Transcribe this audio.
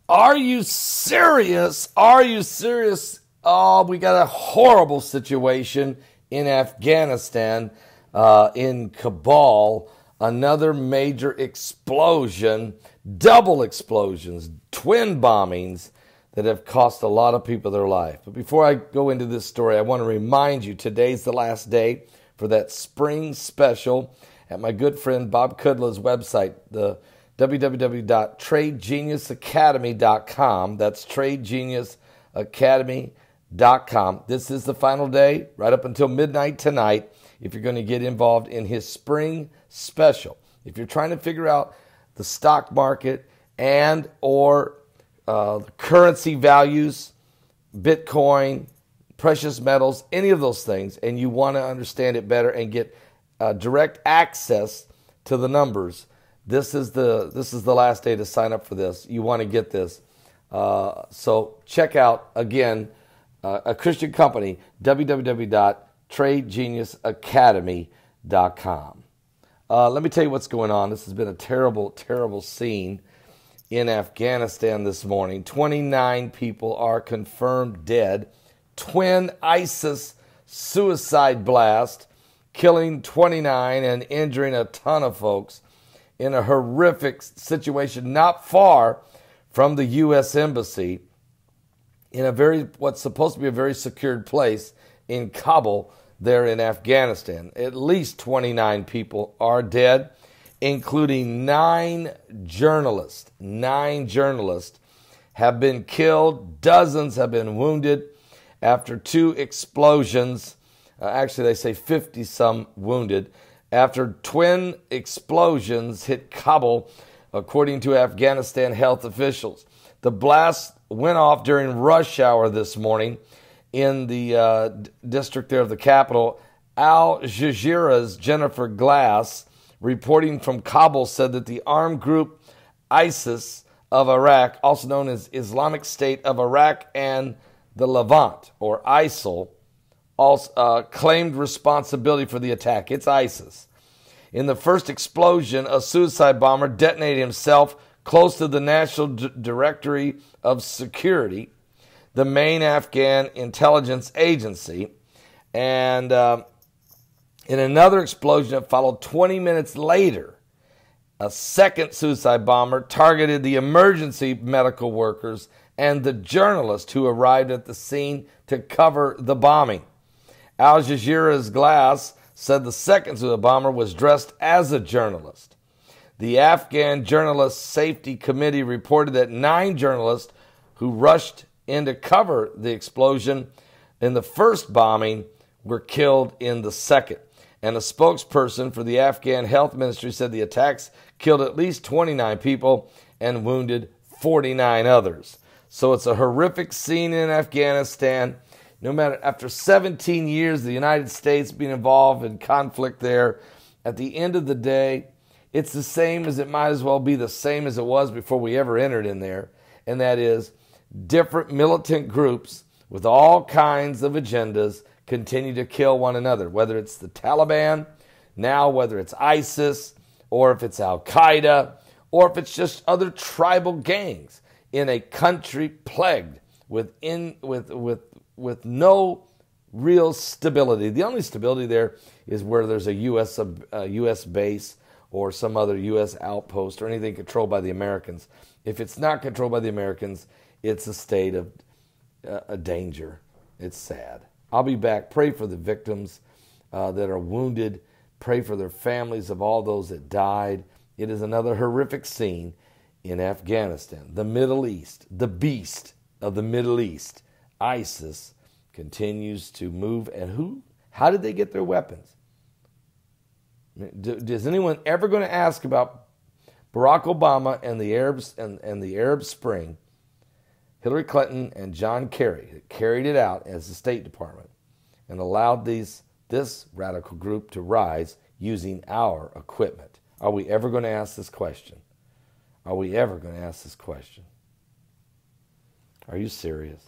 Are you serious? Are you serious? Oh, we got a horrible situation in Afghanistan, in Kabul. Another major explosion, double explosions, twin bombings that have cost a lot of people their life. But before I go into this story, I want to remind you today's the last day for that spring special at my good friend Bob Kudla's website, the www.tradegeniusacademy.com. That's tradegeniusacademy.com. This is the final day, right up until midnight tonight, if you're going to get involved in his spring special. If you're trying to figure out the stock market and or currency values, Bitcoin, precious metals, any of those things, and you want to understand it better and get direct access to the numbers, this is the last day to sign up for this. You want to get this. So check out, again, a Christian company, www.tradegeniusacademy.com. Let me tell you what's going on. This has been a terrible, terrible scene in Afghanistan this morning. 29 people are confirmed dead. Twin ISIS suicide blast, killing 29 and injuring a ton of folks in a horrific situation not far from the U.S. Embassy in what's supposed to be a very secured place in Kabul there in Afghanistan. At least 29 people are dead, including 9 journalists. 9 journalists have been killed. Dozens have been wounded after 2 explosions. Actually, they say 50-some wounded after twin explosions hit Kabul, according to Afghanistan health officials. The blast went off during rush hour this morning in the district there of the capital. Al Jazeera's Jennifer Glass, reporting from Kabul, said that the armed group ISIS of Iraq, also known as Islamic State of Iraq and the Levant, or ISIL, also claimed responsibility for the attack. It's ISIS. In the first explosion, a suicide bomber detonated himself close to the National Directory of Security, the main Afghan intelligence agency. And in another explosion that followed 20 minutes later, a second suicide bomber targeted the emergency medical workers and the journalist who arrived at the scene to cover the bombing. Al Jazeera's Glass said the second suicide bomber was dressed as a journalist. The Afghan Journalist Safety Committee reported that 9 journalists who rushed in to cover the explosion in the first bombing were killed in the second. And a spokesperson for the Afghan Health Ministry said the attacks killed at least 29 people and wounded 49 others. So it's a horrific scene in Afghanistan. No matter, after 17 years, the United States being involved in conflict there, at the end of the day, it's the same as it might as well be the same as it was before we ever entered in there. And that is different militant groups with all kinds of agendas continue to kill one another, whether it's the Taliban, now whether it's ISIS, or if it's Al-Qaeda, or if it's just other tribal gangs in a country plagued with no real stability. The only stability there is where there's a U.S. base or some other U.S. outpost or anything controlled by the Americans. If it's not controlled by the Americans, it's a state of a danger. It's sad. I'll be back. Pray for the victims that are wounded. Pray for their families of all those that died. It is another horrific scene in Afghanistan. The Middle East, the beast of the Middle East, ISIS, continues to move. And how did they get their weapons? Is anyone ever going to ask about Barack Obama and the Arabs and the Arab Spring? Hillary Clinton and John Kerry carried it out as the State Department and allowed this radical group to rise using our equipment. Are we ever going to ask this question? Are we ever going to ask this question? Are you serious?